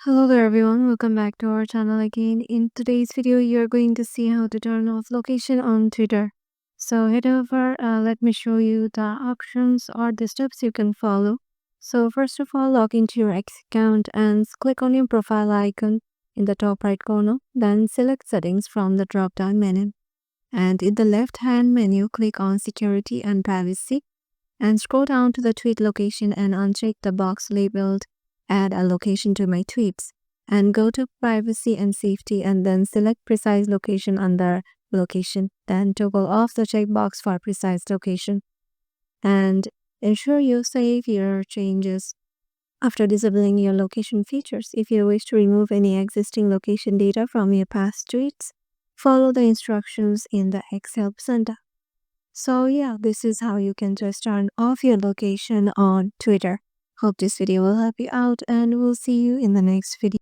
Hello there everyone, welcome back to our channel again. In today's video, you're going to see how to turn off location on Twitter. So head over, let me show you the options or the steps you can follow. So first of all, log into your X account and click on your profile icon in the top right corner. Then select settings from the drop down menu. And in the left hand menu, click on security and privacy and scroll down to the tweet location and uncheck the box labeled add a location to my tweets and go to privacy and safety and then select precise location under location. Then toggle off the checkbox for precise location and ensure you save your changes after disabling your location features. If you wish to remove any existing location data from your past tweets, follow the instructions in the X Help Center. So yeah, this is how you can just turn off your location on Twitter. Hope this video will help you out and we'll see you in the next video.